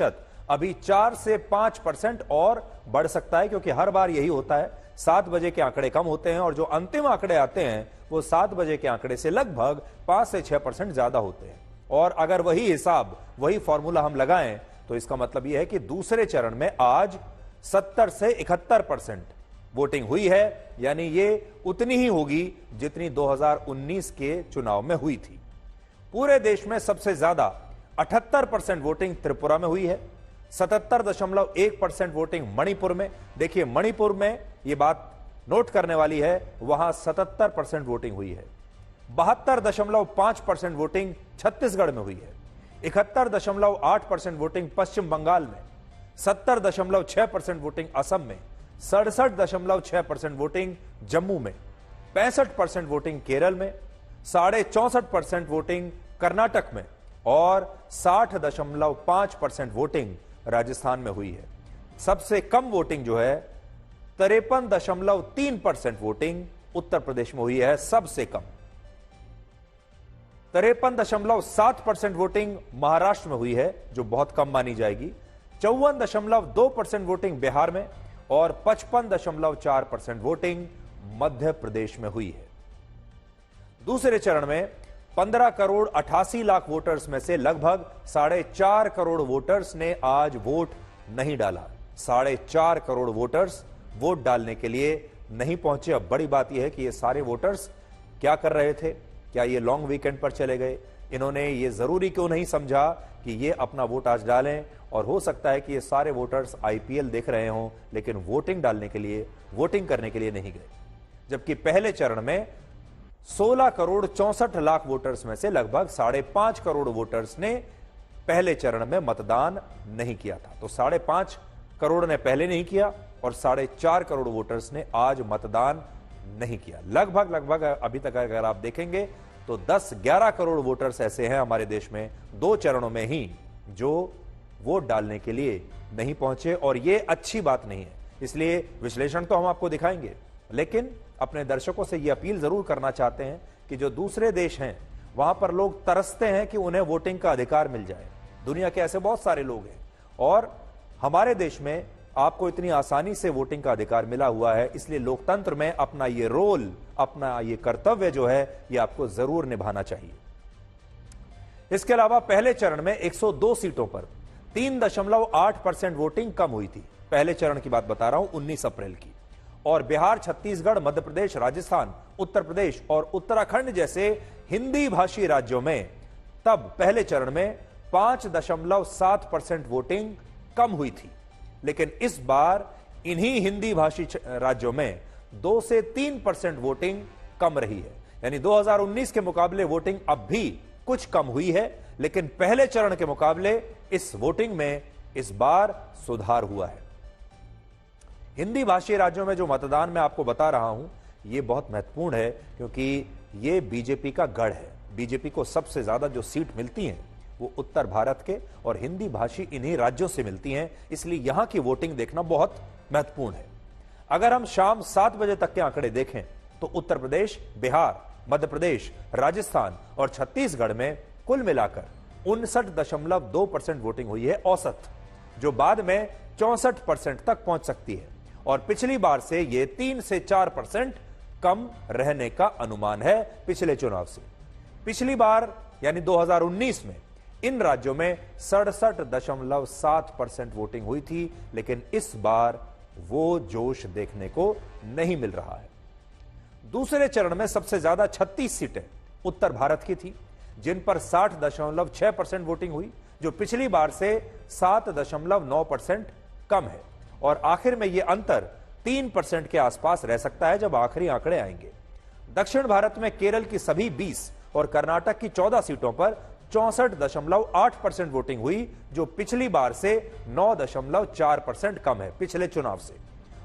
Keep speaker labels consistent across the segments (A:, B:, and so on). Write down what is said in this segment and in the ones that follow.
A: प्रतिशत अभी 4 से 5% और बढ़ सकता है, क्योंकि हर बार यही होता है, 7 बजे के आंकड़े कम होते हैं और जो अंतिम आंकड़े आते हैं वो 7 बजे के आंकड़े से लगभग 5 से 6% ज्यादा होते हैं। और अगर वही हिसाब, वही फॉर्मूला हम लगाएं तो इसका मतलब यह है कि दूसरे चरण में आज 70 से 71% वोटिंग हुई है, यानी ये उतनी ही होगी जितनी 2019 के चुनाव में हुई थी। पूरे देश में सबसे ज्यादा 78% वोटिंग त्रिपुरा में हुई है, 77.1% वोटिंग मणिपुर में। देखिए मणिपुर में यह बात नोट करने वाली है, वहां 77% वोटिंग हुई है। 72.5% वोटिंग छत्तीसगढ़ में हुई है, 71.8% वोटिंग पश्चिम बंगाल में, 70.6% वोटिंग असम में, 67.6% वोटिंग जम्मू में, 65% वोटिंग केरल में, 64.5% वोटिंग कर्नाटक में और 60.5% वोटिंग राजस्थान में हुई है। सबसे कम वोटिंग जो है 53.3% वोटिंग उत्तर प्रदेश में हुई है, सबसे कम। 53.7% वोटिंग महाराष्ट्र में हुई है, जो बहुत कम मानी जाएगी। 54.2% वोटिंग बिहार में और 55.4% वोटिंग मध्य प्रदेश में हुई है। दूसरे चरण में 15 करोड़ 88 लाख वोटर्स में से लगभग 4.5 करोड़ वोटर्स ने आज वोट नहीं डाला। 4.5 करोड़ वोटर्स वोट डालने के लिए नहीं पहुंचे। अब बड़ी बात यह है कि ये सारे वोटर्स क्या कर रहे थे? क्या ये लॉन्ग वीकेंड पर चले गए? इन्होंने ये जरूरी क्यों नहीं समझा कि ये अपना वोट आज डालें? और हो सकता है कि ये सारे वोटर्स आईपीएल देख रहे हों, लेकिन वोटिंग डालने के लिए, वोटिंग करने के लिए नहीं गए। जबकि पहले चरण में 16 करोड़ 64 लाख वोटर्स में से लगभग 5.5 करोड़ वोटर्स ने पहले चरण में मतदान नहीं किया था। तो 5.5 करोड़ ने पहले नहीं किया और 4.5 करोड़ वोटर्स ने आज मतदान नहीं किया। लगभग अभी तक अगर आप देखेंगे तो 10-11 करोड़ वोटर्स ऐसे हैं हमारे देश में, 2 चरणों में ही, जो वोट डालने के लिए नहीं पहुंचे। और यह अच्छी बात नहीं है, इसलिए विश्लेषण तो हम आपको दिखाएंगे, लेकिन अपने दर्शकों से यह अपील जरूर करना चाहते हैं कि जो दूसरे देश हैं वहां पर लोग तरसते हैं कि उन्हें वोटिंग का अधिकार मिल जाए। दुनिया के ऐसे बहुत सारे लोग हैं और हमारे देश में आपको इतनी आसानी से वोटिंग का अधिकार मिला हुआ है, इसलिए लोकतंत्र में अपना ये रोल, अपना ये कर्तव्य जो है, ये आपको जरूर निभाना चाहिए। इसके अलावा पहले चरण में 102 सीटों पर 3.8% वोटिंग कम हुई थी। पहले चरण की बात बता रहा हूं, 19 अप्रैल की। और बिहार, छत्तीसगढ़, मध्य प्रदेश, राजस्थान, उत्तर प्रदेश और उत्तराखंड जैसे हिंदी भाषी राज्यों में तब पहले चरण में 5.7% वोटिंग कम हुई थी। लेकिन इस बार इन्हीं हिंदी भाषी राज्यों में 2 से 3% वोटिंग कम रही है। यानी 2019 के मुकाबले वोटिंग अब भी कुछ कम हुई है, लेकिन पहले चरण के मुकाबले इस वोटिंग में इस बार सुधार हुआ है। हिंदी भाषी राज्यों में जो मतदान मैं आपको बता रहा हूं, यह बहुत महत्वपूर्ण है, क्योंकि यह बीजेपी का गढ़ है। बीजेपी को सबसे ज्यादा जो सीट मिलती हैं वो उत्तर भारत के और हिंदी भाषी इन्हीं राज्यों से मिलती हैं, इसलिए यहां की वोटिंग देखना बहुत महत्वपूर्ण है। अगर हम शाम 7 बजे तक के आंकड़े देखें तो उत्तर प्रदेश, बिहार, मध्य प्रदेश, राजस्थान और छत्तीसगढ़ में कुल मिलाकर 59.2% वोटिंग हुई है औसत, जो बाद में 64% तक पहुंच सकती है। और पिछली बार से यह 3 से 4% कम रहने का अनुमान है पिछले चुनाव से। पिछली बार यानी 2019 में इन राज्यों में 67.7% वोटिंग हुई थी, लेकिन इस बार वो जोश देखने को नहीं मिल रहा है। दूसरे चरण में सबसे ज्यादा 36 सीटें उत्तर भारत की थी, जिन पर 60.6% वोटिंग हुई, जो पिछली बार से 7.9% कम है। और आखिर में यह अंतर 3% के आसपास रह सकता है जब आखिरी आंकड़े आएंगे। दक्षिण भारत में केरल की सभी 20 और कर्नाटक की 14 सीटों पर 64.8% वोटिंग हुई, जो पिछली बार से 9.4% कम है पिछले चुनाव से।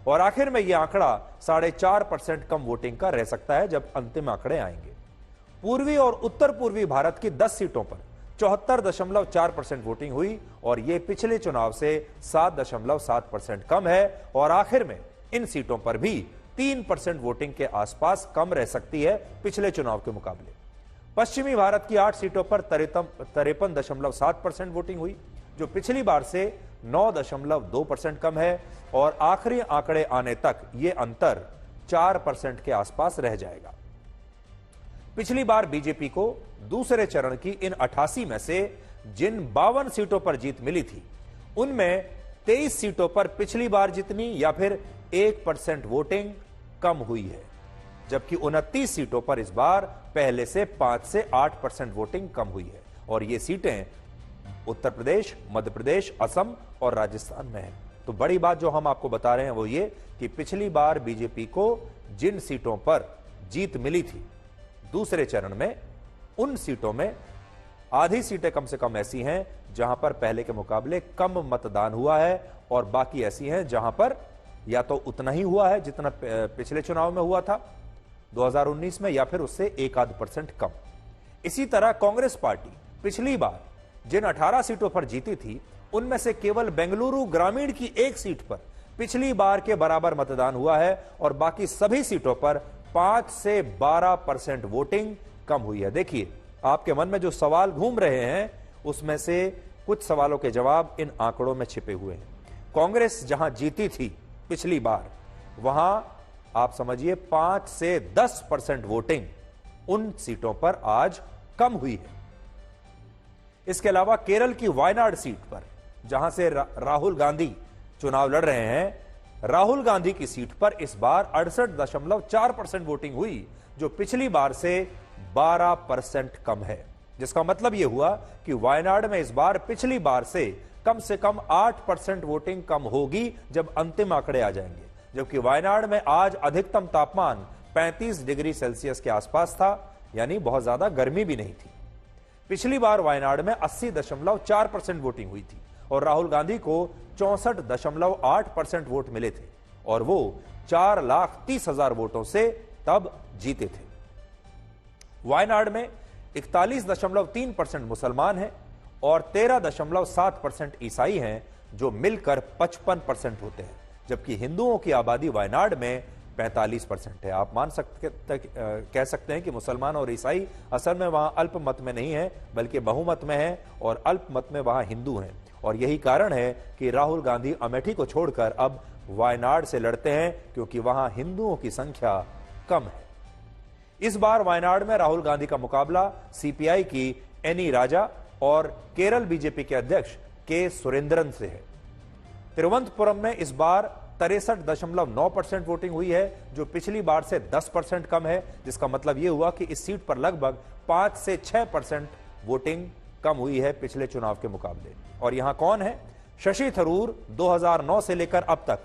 A: और आखिर में यह आंकड़ा 4.5% कम वोटिंग का रह सकता है जब अंतिम आंकड़े आएंगे। पूर्वी और उत्तर पूर्वी भारत की 10 सीटों पर 74.4% वोटिंग हुई और यह पिछले चुनाव से 7.7% कम है। और आखिर में इन सीटों पर भी 3% वोटिंग के आसपास कम रह सकती है पिछले चुनाव के मुकाबले। पश्चिमी भारत की 8 सीटों पर 53.7% वोटिंग हुई, जो पिछली बार से 9.2% कम है और आखिरी आंकड़े आने तक यह अंतर 4% के आसपास रह जाएगा। पिछली बार बीजेपी को दूसरे चरण की इन 88 में से जिन 52 सीटों पर जीत मिली थी, उनमें 23 सीटों पर पिछली बार जितनी या फिर 1% वोटिंग कम हुई है, जबकि 29 सीटों पर इस बार पहले से 5 से 8% वोटिंग कम हुई है और ये सीटें उत्तर प्रदेश, मध्य प्रदेश, असम और राजस्थान में है। तो बड़ी बात जो हम आपको बता रहे हैं वो ये कि पिछली बार बीजेपी को जिन सीटों पर जीत मिली थी दूसरे चरण में, उन सीटों में आधी सीटें कम से कम ऐसी हैं जहां पर पहले के मुकाबले कम मतदान हुआ है और बाकी ऐसी हैं जहां पर या तो उतना ही हुआ है जितना पिछले चुनाव में हुआ था 2019 में, या फिर उससे 1% कम। इसी तरह कांग्रेस पार्टी पिछली बार जिन 18 सीटों पर जीती थी, उनमें से केवल बेंगलुरु ग्रामीण की एक सीट पर पिछली बार के बराबर मतदान हुआ है और बाकी सभी सीटों पर 5 से 12% वोटिंग कम हुई है। देखिए, आपके मन में जो सवाल घूम रहे हैं उसमें से कुछ सवालों के जवाब इन आंकड़ों में छिपे हुए हैं। कांग्रेस जहां जीती थी पिछली बार, वहां आप समझिए 5 से 10% वोटिंग उन सीटों पर आज कम हुई है। इसके अलावा केरल की वायनाड सीट पर, जहां से राहुल गांधी चुनाव लड़ रहे हैं, राहुल गांधी की सीट पर इस बार 68.4% वोटिंग हुई, जो पिछली बार से 12% कम है। जिसका मतलब यह हुआ कि वायनाड में इस बार पिछली बार से कम 8% वोटिंग कम होगी जब अंतिम आंकड़े आ जाएंगे, जबकि वायनाड में आज अधिकतम तापमान 35 डिग्री सेल्सियस के आसपास था, यानी बहुत ज्यादा गर्मी भी नहीं थी। पिछली बार वायनाड में 80.4% वोटिंग हुई थी और राहुल गांधी को 64.8% वोट मिले थे और वो 4,30,000 वोटों से तब जीते थे। वायनाड में 41.3% मुसलमान हैं और 13.7% ईसाई हैं, जो मिलकर 55% होते हैं, जबकि हिंदुओं की आबादी वायनाड में 45% है। आप कह सकते हैं कि मुसलमान और ईसाई असल में वहां अल्पमत में नहीं है, बल्कि बहुमत में है और अल्पमत में वहां हिंदू हैं। और यही कारण है कि राहुल गांधी अमेठी को छोड़कर अब वायनाड से लड़ते हैं, क्योंकि वहां हिंदुओं की संख्या कम है। इस बार वायनाड में राहुल गांधी का मुकाबला सीपीआई की एनी राजा और केरल बीजेपी के अध्यक्ष के सुरेंद्रन से है। तिरुवनंतपुरम में इस बार 63.9% वोटिंग हुई है, जो पिछली बार से 10% कम है, जिसका मतलब यह हुआ कि इस सीट पर लगभग 5 से 6% वोटिंग कम हुई है पिछले चुनाव के मुकाबले। और यहां कौन है? शशि थरूर 2009 से लेकर अब तक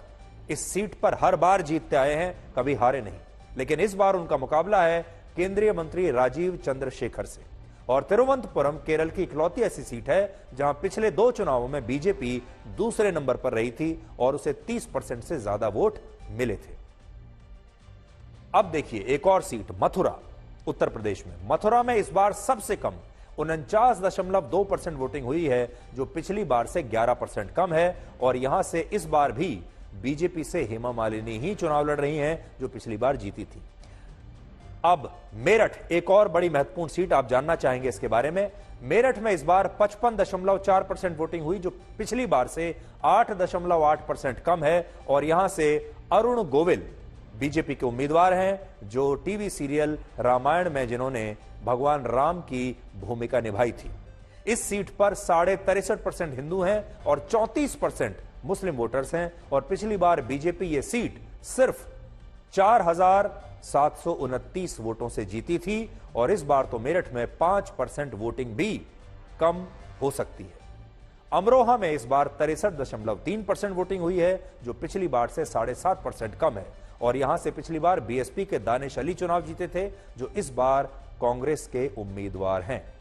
A: इस सीट पर हर बार जीतते आए हैं, कभी हारे नहीं, लेकिन इस बार उनका मुकाबला है केंद्रीय मंत्री राजीव चंद्रशेखर से। और तिरुवनंतपुरम केरल की इकलौती ऐसी सीट है जहां पिछले 2 चुनावों में बीजेपी दूसरे नंबर पर रही थी और उसे 30% से ज्यादा वोट मिले थे। अब देखिए एक और सीट, मथुरा, उत्तर प्रदेश में। मथुरा में इस बार सबसे कम 49.2% वोटिंग हुई है, जो पिछली बार से 11% कम है और यहां से इस बार भी बीजेपी से हेमा मालिनी ही चुनाव लड़ रही हैं, जो पिछली बार जीती थी। अब मेरठ, एक और बड़ी महत्वपूर्ण सीट, आप जानना चाहेंगे इसके बारे में। मेरठ में इस बार 55.4% वोटिंग हुई, जो पिछली बार से 8.8% कम है और यहां से अरुण गोविल बीजेपी के उम्मीदवार हैं, जो टीवी सीरियल रामायण में जिन्होंने भगवान राम की भूमिका निभाई थी। इस सीट पर 63.5% हिंदू हैं और 34% मुस्लिम वोटर्स हैं और पिछली बार बीजेपी ये सीट सिर्फ 4,729 वोटों से जीती थी और इस बार तो मेरठ में 5% वोटिंग भी कम हो सकती है। अमरोहा में इस बार 63.3% वोटिंग हुई है, जो पिछली बार से 7.5% कम है और यहां से पिछली बार बीएसपी के दानिश अली चुनाव जीते थे, जो इस बार कांग्रेस के उम्मीदवार हैं।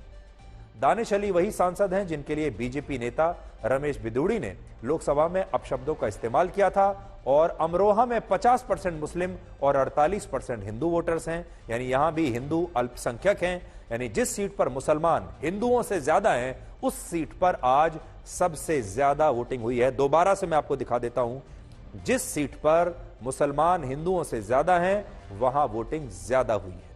A: दानिश अली वही सांसद हैं जिनके लिए बीजेपी नेता रमेश बिदूड़ी ने लोकसभा में अपशब्दों का इस्तेमाल किया था और अमरोहा में 50% मुस्लिम और 48% हिंदू वोटर्स हैं, यानी यहां भी हिंदू अल्पसंख्यक हैं। यानी जिस सीट पर मुसलमान हिंदुओं से ज्यादा हैं, उस सीट पर आज सबसे ज्यादा वोटिंग हुई है। दोबारा से मैं आपको दिखा देता हूं, जिस सीट पर मुसलमान हिंदुओं से ज्यादा हैं, वहां वोटिंग ज्यादा हुई है।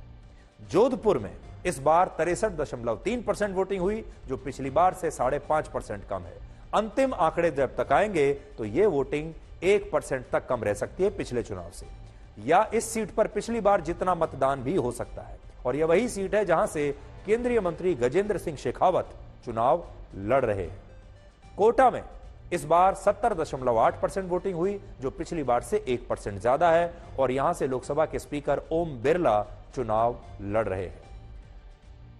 A: जोधपुर में इस बार 63.3% वोटिंग हुई, जो पिछली बार से 5.5% कम है। अंतिम आंकड़े जब तक आएंगे तो यह वोटिंग 1% तक कम रह सकती है पिछले चुनाव से, या इस सीट पर पिछली बार जितना मतदान भी हो सकता है। और यह वही सीट है जहां से केंद्रीय मंत्री गजेंद्र सिंह शेखावत चुनाव लड़ रहे हैं। कोटा में इस बार 70.8% वोटिंग हुई, जो पिछली बार से 1% ज्यादा है, और यहां से लोकसभा के स्पीकर ओम बिरला चुनाव लड़ रहे हैं।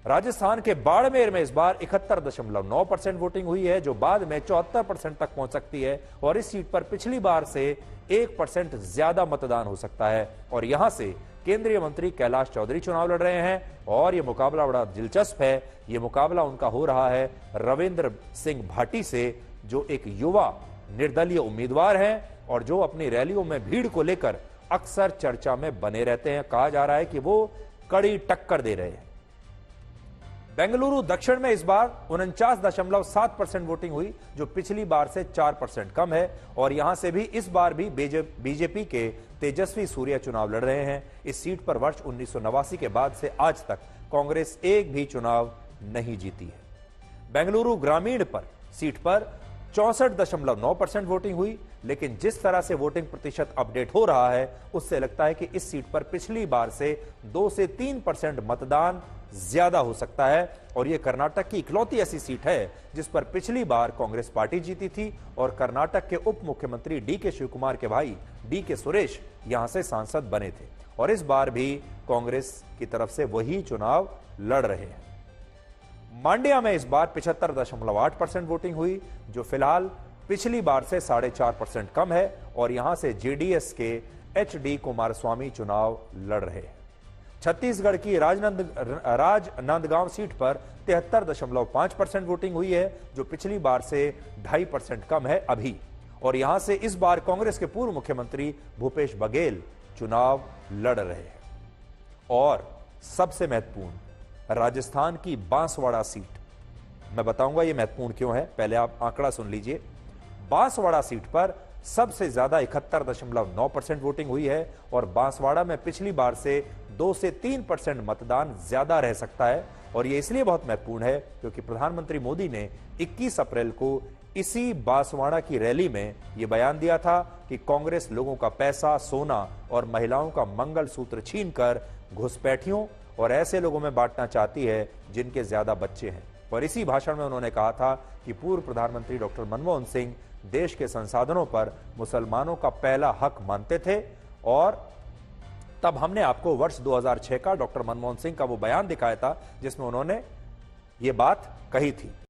A: राजस्थान के बाड़मेर में इस बार 71.9% वोटिंग हुई है, जो बाद में 74% तक पहुंच सकती है, और इस सीट पर पिछली बार से 1% ज्यादा मतदान हो सकता है। और यहां से केंद्रीय मंत्री कैलाश चौधरी चुनाव लड़ रहे हैं, और यह मुकाबला बड़ा दिलचस्प है। यह मुकाबला उनका हो रहा है रविंद्र सिंह भाटी से, जो एक युवा निर्दलीय उम्मीदवार हैं और जो अपनी रैलियों में भीड़ को लेकर अक्सर चर्चा में बने रहते हैं। कहा जा रहा है कि वो कड़ी टक्कर दे रहे हैं। बेंगलुरु दक्षिण में इस बार 49.7% वोटिंग हुई, जो पिछली बार से 4% कम है, और यहां से भी इस बार भी बीजेपी के तेजस्वी सूर्या चुनाव लड़ रहे हैं। इस सीट पर वर्ष 1989 के बाद से आज तक कांग्रेस एक भी चुनाव नहीं जीती है। बेंगलुरु ग्रामीण पर सीट पर 64.9% वोटिंग हुई, लेकिन जिस तरह से वोटिंग प्रतिशत अपडेट हो रहा है उससे लगता है कि इस सीट पर पिछली बार से 2 से 3% मतदान ज्यादा हो सकता है। और यह कर्नाटक की इकलौती ऐसी सीट है जिस पर पिछली बार कांग्रेस पार्टी जीती थी, और कर्नाटक के उप मुख्यमंत्री डीके शिवकुमार के भाई डीके सुरेश यहां से सांसद बने थे, और इस बार भी कांग्रेस की तरफ से वही चुनाव लड़ रहे हैं। मांड्या में इस बार 75.8% वोटिंग हुई, जो फिलहाल पिछली बार से 4.5% कम है, और यहां से जेडीएस के एचडी कुमारस्वामी चुनाव लड़ रहे हैं। छत्तीसगढ़ की राजनांदगांव सीट पर 73.5% वोटिंग हुई है, जो पिछली बार से 2.5% कम है अभी, और यहां से इस बार कांग्रेस के पूर्व मुख्यमंत्री भूपेश बघेल चुनाव लड़ रहे हैं। और सबसे महत्वपूर्ण राजस्थान की बांसवाड़ा सीट, मैं बताऊंगा यह महत्वपूर्ण क्यों है, पहले आप आंकड़ा सुन लीजिए। बांसवाड़ा सीट पर सबसे ज्यादा 71.9% वोटिंग हुई है, और बांसवाड़ा में पिछली बार से 2 से 3% मतदान ज्यादा रह सकता है। और यह इसलिए बहुत महत्वपूर्ण है क्योंकि प्रधानमंत्री मोदी ने 21 अप्रैल को इसी बांसवाड़ा की रैली में यह बयान दिया था कि कांग्रेस लोगों का पैसा, सोना और महिलाओं का मंगलसूत्र छीनकर घुसपैठियों और ऐसे लोगों में बांटना चाहती है जिनके ज्यादा बच्चे हैं। और इसी भाषण में उन्होंने कहा था कि पूर्व प्रधानमंत्री डॉक्टर मनमोहन सिंह देश के संसाधनों पर मुसलमानों का पहला हक मानते थे, और तब हमने आपको वर्ष 2006 का डॉक्टर मनमोहन सिंह का वो बयान दिखाया था जिसमें उन्होंने ये बात कही थी।